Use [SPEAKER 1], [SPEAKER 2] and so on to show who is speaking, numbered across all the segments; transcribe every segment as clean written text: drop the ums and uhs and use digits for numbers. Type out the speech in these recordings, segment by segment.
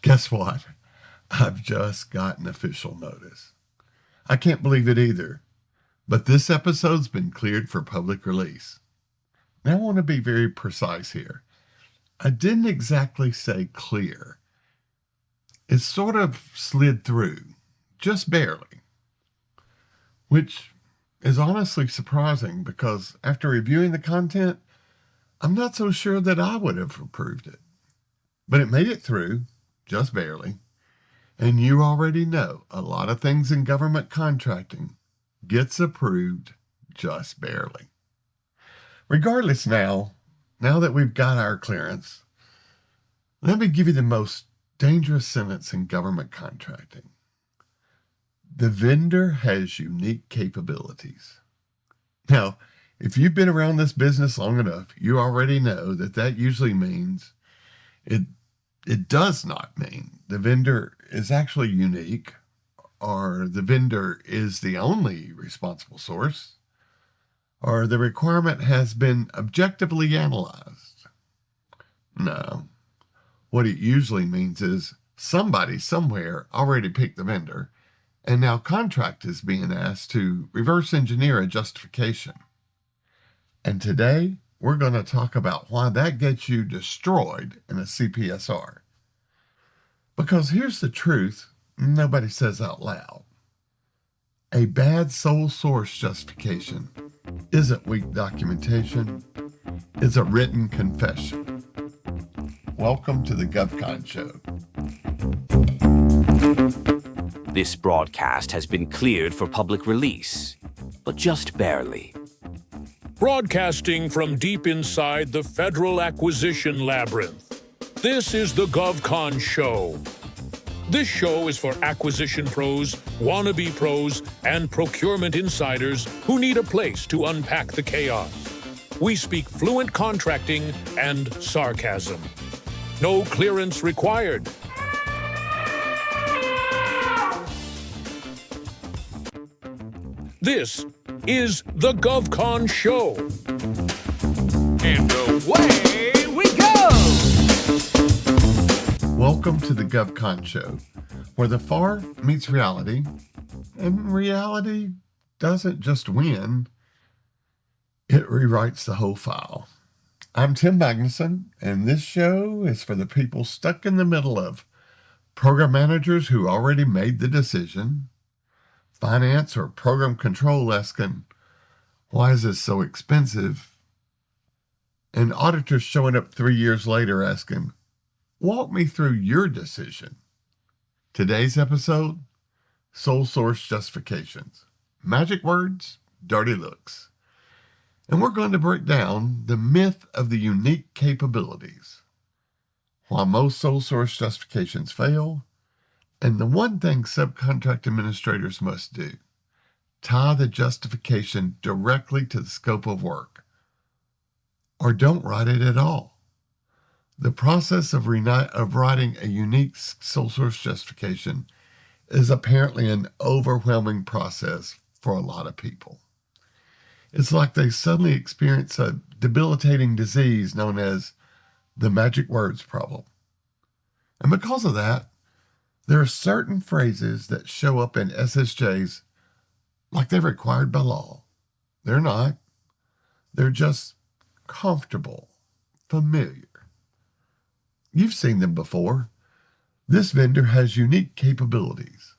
[SPEAKER 1] Guess what? I've just gotten official notice. I can't believe it either, but this episode's been cleared for public release. Now I want to be very precise here. I didn't exactly say clear. It sort of slid through, just barely, which is honestly surprising because after reviewing the content, I'm not so sure that I would have approved it. But it made it through, just barely. And you already know a lot of things in government contracting gets approved just barely. Regardless now that we've got our clearance, let me give you the most dangerous sentence in government contracting. The vendor has unique capabilities. Now, if you've been around this business long enough, you already know that usually means it does not mean the vendor is actually unique or the vendor is the only responsible source or the requirement has been objectively analyzed. No. What it usually means is somebody somewhere already picked the vendor, and now contract is being asked to reverse engineer a justification. And today, we're going to talk about why that gets you destroyed in a CPSR. Because here's the truth nobody says out loud. A bad sole source justification isn't weak documentation, it's a written confession. Welcome to the GovCon show.
[SPEAKER 2] This broadcast has been cleared for public release, but just barely.
[SPEAKER 3] Broadcasting from deep inside the Federal Acquisition Labyrinth, this is the GovCon show. This show is for acquisition pros, wannabe pros, and procurement insiders who need a place to unpack the chaos. We speak fluent contracting and sarcasm. No clearance required. This is the GovCon show. And away we go!
[SPEAKER 1] Welcome to the GovCon show, where the FAR meets reality, and reality doesn't just win, it rewrites the whole file. I'm Tim Magnuson, and this show is for the people stuck in the middle of program managers who already made the decision, finance or program control asking, why is this so expensive? And auditors showing up 3 years later asking, walk me through your decision. Today's episode, sole source justifications. Magic words, dirty looks. And we're going to break down the myth of the unique capabilities, why most sole source justifications fail, and the one thing subcontract administrators must do, tie the justification directly to the scope of work, or don't write it at all. The process of writing a unique sole source justification is apparently an overwhelming process for a lot of people. It's like they suddenly experience a debilitating disease known as the magic words problem. And because of that, there are certain phrases that show up in SSJs like they're required by law. They're not. They're just comfortable, familiar. You've seen them before. This vendor has unique capabilities.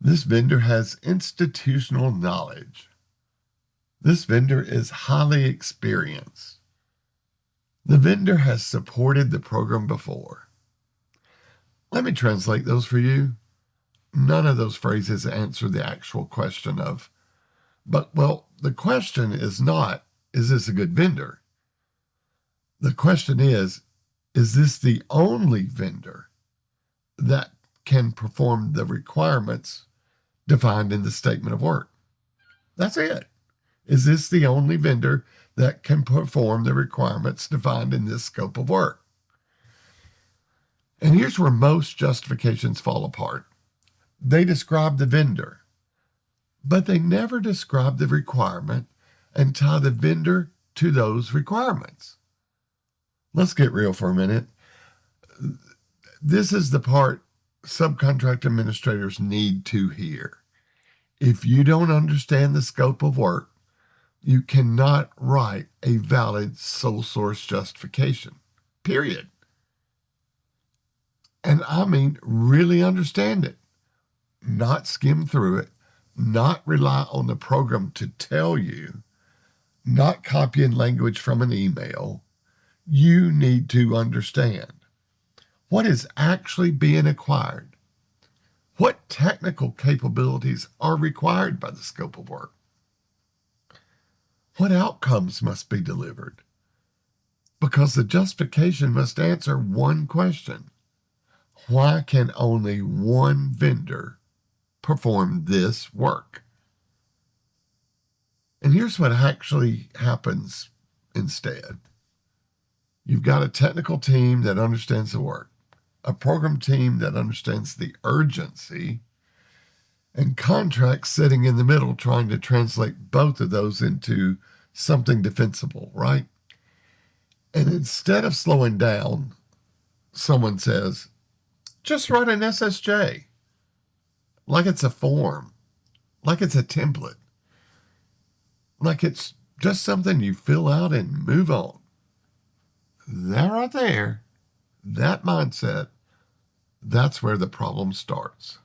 [SPEAKER 1] This vendor has institutional knowledge. This vendor is highly experienced. The vendor has supported the program before. Let me translate those for you. None of those phrases answer the actual question of, the question is not, is this a good vendor? The question is this the only vendor that can perform the requirements defined in the statement of work? That's it. Is this the only vendor that can perform the requirements defined in this scope of work? And here's where most justifications fall apart. They describe the vendor, but they never describe the requirement and tie the vendor to those requirements. Let's get real for a minute. This is the part subcontract administrators need to hear. If you don't understand the scope of work, you cannot write a valid sole source justification, period. And I mean, really understand it, not skim through it, not rely on the program to tell you, not copying language from an email. You need to understand what is actually being acquired, what technical capabilities are required by the scope of work, what outcomes must be delivered, because the justification must answer one question: why can only one vendor perform this work? And here's what actually happens instead. You've got a technical team that understands the work, a program team that understands the urgency, and contracts sitting in the middle trying to translate both of those into something defensible, right? And instead of slowing down, someone says, just write an SSJ, like it's a form, like it's a template, like it's just something you fill out and move on. That right there, that mindset, that's where the problem starts.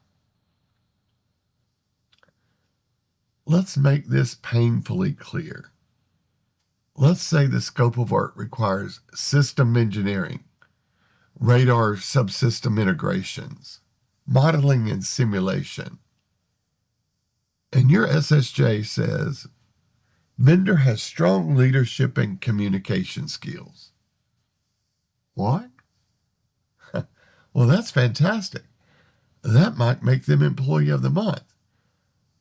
[SPEAKER 1] Let's make this painfully clear. Let's say the scope of work requires system engineering, radar subsystem integrations, modeling and simulation. And your SSJ says, vendor has strong leadership and communication skills. What? Well, that's fantastic. That might make them Employee of the Month.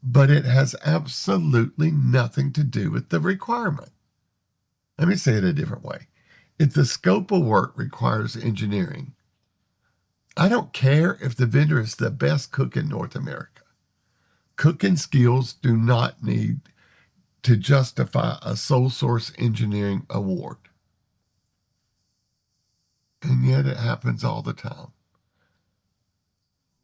[SPEAKER 1] But it has absolutely nothing to do with the requirement. Let me say it a different way. If the scope of work requires engineering, I don't care if the vendor is the best cook in North America. Cooking skills do not need to justify a sole source engineering award. And yet it happens all the time.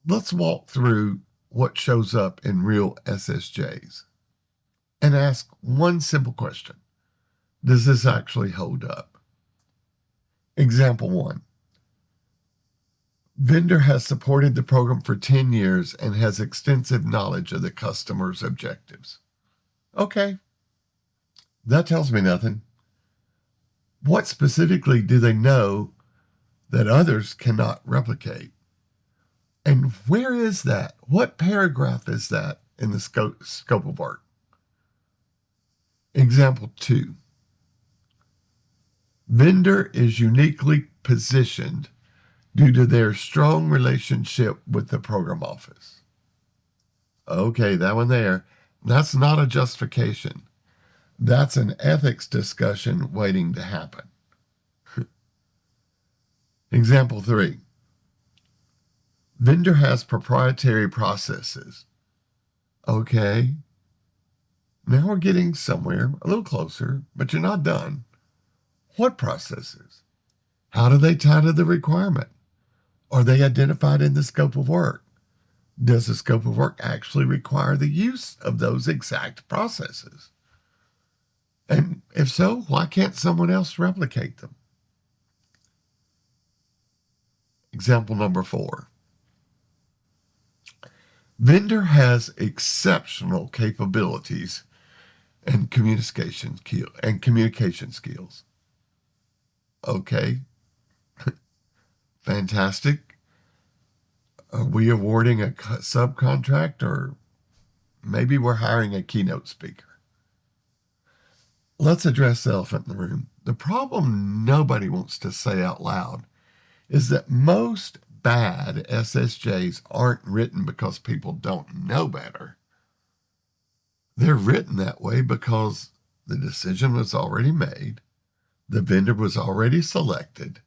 [SPEAKER 1] Let's walk through what shows up in real SSJs and ask one simple question. Does this actually hold up? Example 1. Vendor has supported the program for 10 years and has extensive knowledge of the customer's objectives. Okay, that tells me nothing. What specifically do they know that others cannot replicate? And where is that? What paragraph is that in the scope of work? Example 2. Vendor is uniquely positioned due to their strong relationship with the program office. Okay, that one there. That's not a justification. That's an ethics discussion waiting to happen. Example 3. Vendor has proprietary processes. Okay. Now we're getting somewhere, a little closer, but you're not done. What processes? How do they tie to the requirement? Are they identified in the scope of work? Does the scope of work actually require the use of those exact processes? And if so, why can't someone else replicate them? Example number 4. Vendor has exceptional capabilities and communication skills. Okay, fantastic. Are we awarding a subcontract, or maybe we're hiring a keynote speaker? Let's address the elephant in the room. The problem nobody wants to say out loud is that most bad SSJs aren't written because people don't know better. They're written that way because the decision was already made, the vendor was already selected,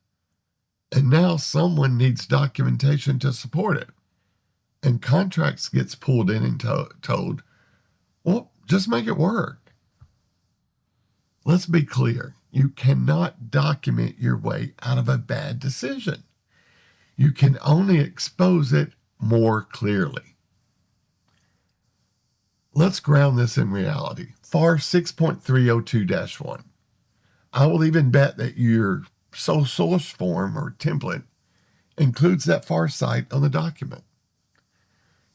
[SPEAKER 1] and now someone needs documentation to support it. And contracts gets pulled in and told, well, just make it work. Let's be clear. You cannot document your way out of a bad decision. You can only expose it more clearly. Let's ground this in reality. FAR 6.302-1. I will even bet that your sole source form or template includes that FAR site on the document.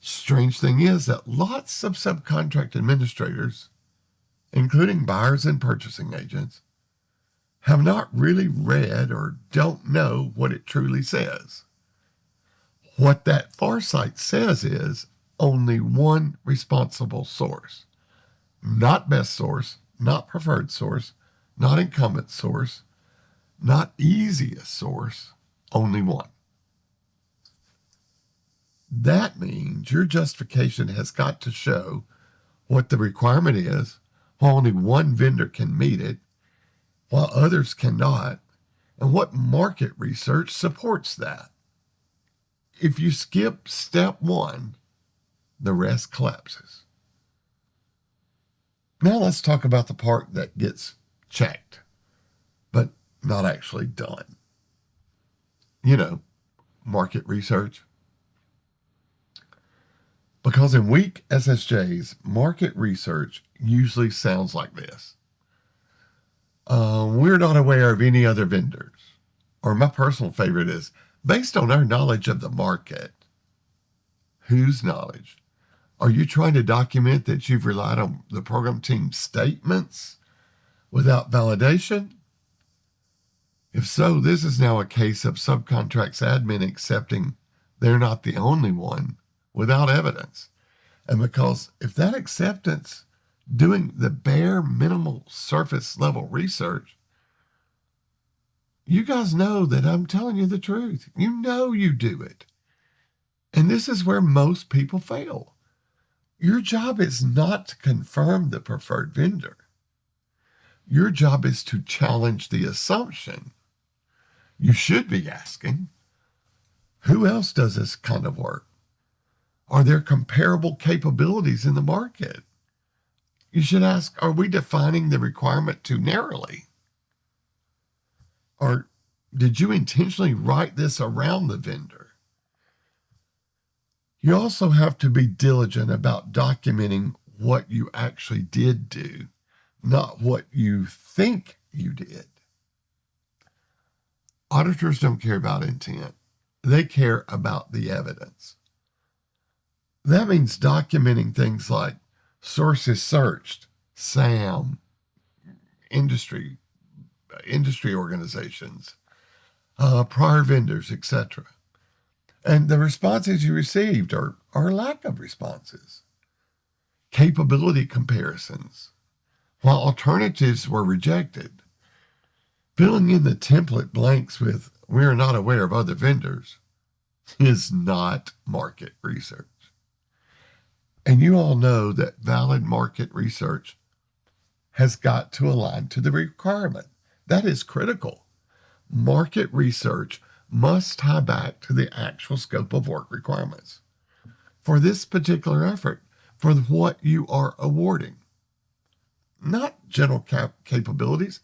[SPEAKER 1] Strange thing is that lots of subcontract administrators, including buyers and purchasing agents, have not really read or don't know what it truly says. What that FAR site says is only one responsible source, not best source, not preferred source, not incumbent source, not easiest source, only one. That means your justification has got to show what the requirement is, while only one vendor can meet it, while others cannot, and what market research supports that. If you skip step one, the rest collapses. Now let's talk about the part that gets checked, but not actually done. Market research. Because in weak SSJs, market research usually sounds like this. We're not aware of any other vendors. Or my personal favorite is, based on our knowledge of the market. Whose knowledge? Are you trying to document that you've relied on the program team's statements without validation? If so, this is now a case of subcontracts admin accepting they're not the only one without evidence. And because if that acceptance, doing the bare minimal surface level research, you guys know that I'm telling you the truth. You know you do it. And this is where most people fail. Your job is not to confirm the preferred vendor. Your job is to challenge the assumption. You should be asking, who else does this kind of work? Are there comparable capabilities in the market? You should ask, are we defining the requirement too narrowly? Or did you intentionally write this around the vendor? You also have to be diligent about documenting what you actually did do, not what you think you did. Auditors don't care about intent. They care about the evidence. That means documenting things like sources searched, SAM, industry organizations, prior vendors, etc. And the responses you received or lack of responses. Capability comparisons. While alternatives were rejected, filling in the template blanks with "we are not aware of other vendors" is not market research. And you all know that valid market research has got to align to the requirement. That is critical. Market research must tie back to the actual scope of work requirements for this particular effort, for what you are awarding. Not general capabilities,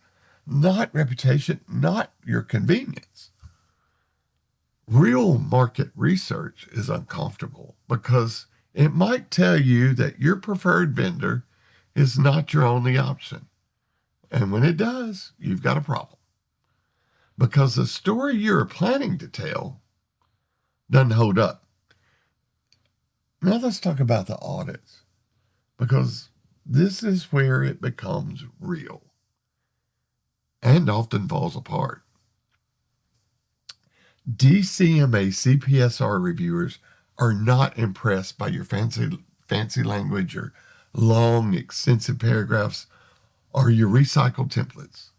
[SPEAKER 1] not reputation, not your convenience. Real market research is uncomfortable because it might tell you that your preferred vendor is not your only option. And when it does, you've got a problem. Because the story you're planning to tell doesn't hold up. Now let's talk about the audits, because this is where it becomes real and often falls apart. DCMA CPSR reviewers are not impressed by your fancy language or long, extensive paragraphs or your recycled templates.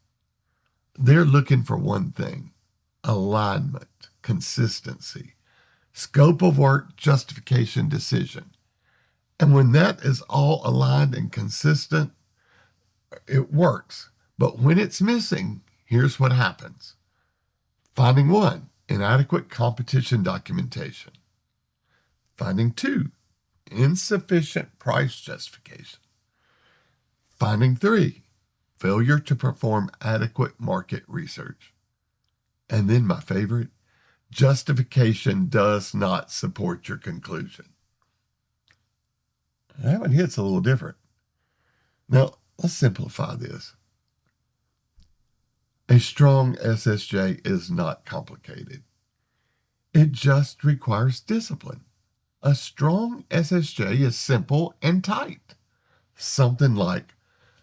[SPEAKER 1] They're looking for one thing: alignment, consistency, scope of work, justification, decision. And when that is all aligned and consistent, it works. But when it's missing, here's what happens. Finding one, inadequate competition documentation. Finding two, insufficient price justification. Finding three, failure to perform adequate market research. And then my favorite, justification does not support your conclusion. That one hits a little different. Now, let's simplify this. A strong SSJ is not complicated. It just requires discipline. A strong SSJ is simple and tight. Something like,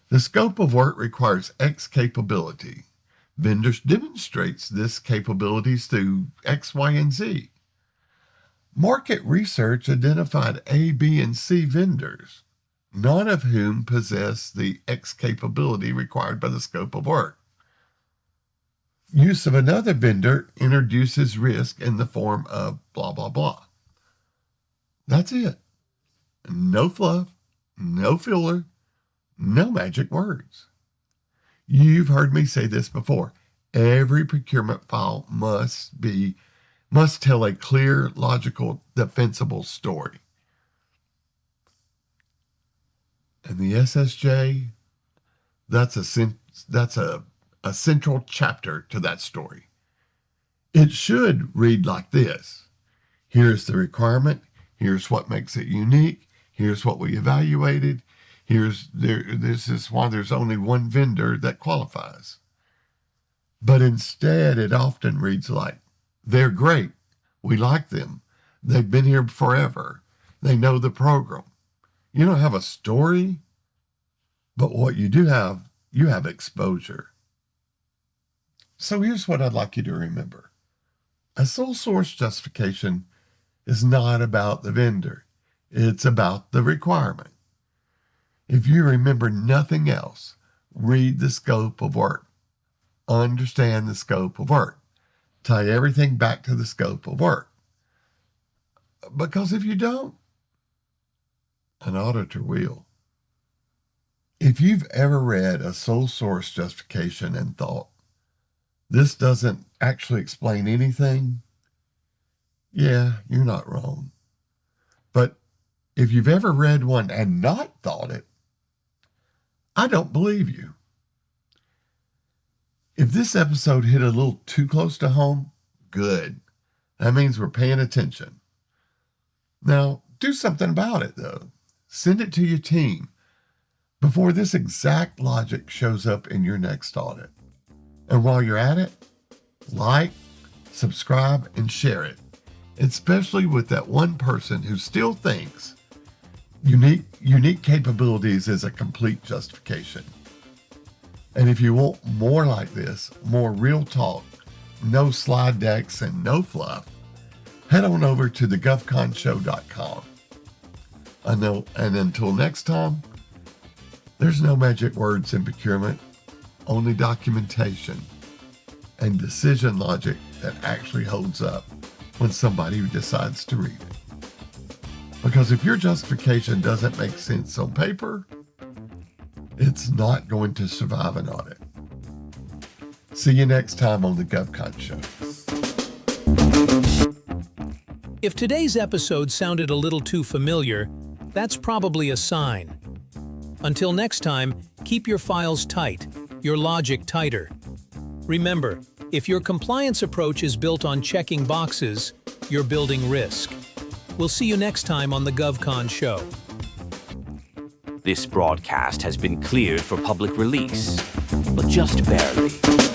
[SPEAKER 1] the scope of work requires X capability. Vendors demonstrates this capabilities through X, Y, and Z. Market research identified A, B, and C vendors, none of whom possess the X capability required by the scope of work. Use of another vendor introduces risk in the form of blah, blah, blah. That's it. No fluff, no filler, no magic words. You've heard me say this before. Every procurement file must tell a clear, logical, defensible story. And the SSJ, that's a central chapter to that story. It should read like this. Here's the requirement. Here's what makes it unique. Here's what we evaluated. This is why there's only one vendor that qualifies. But instead, it often reads like, they're great. We like them. They've been here forever. They know the program. You don't have a story, but what you do have, you have exposure. So here's what I'd like you to remember. A sole source justification is not about the vendor. It's about the requirement. If you remember nothing else, read the scope of work. Understand the scope of work. Tie everything back to the scope of work. Because if you don't, an auditor will. If you've ever read a sole source justification and thought, this doesn't actually explain anything, yeah, you're not wrong. But if you've ever read one and not thought it, I don't believe you. If this episode hit a little too close to home, good. That means we're paying attention. Now, do something about it, though. Send it to your team before this exact logic shows up in your next audit. And while you're at it, like, subscribe, and share it, especially with that one person who still thinks unique capabilities is a complete justification. And if you want more like this, more real talk, no slide decks and no fluff, head on over to the govconshow.com. And until next time, there's no magic words in procurement, only documentation and decision logic that actually holds up when somebody decides to read it. Because if your justification doesn't make sense on paper, it's not going to survive an audit. See you next time on the GovCon Show.
[SPEAKER 4] If today's episode sounded a little too familiar, that's probably a sign. Until next time, keep your files tight, your logic tighter. Remember, if your compliance approach is built on checking boxes, you're building risk. We'll see you next time on the GovCon Show.
[SPEAKER 2] This broadcast has been cleared for public release, but just barely.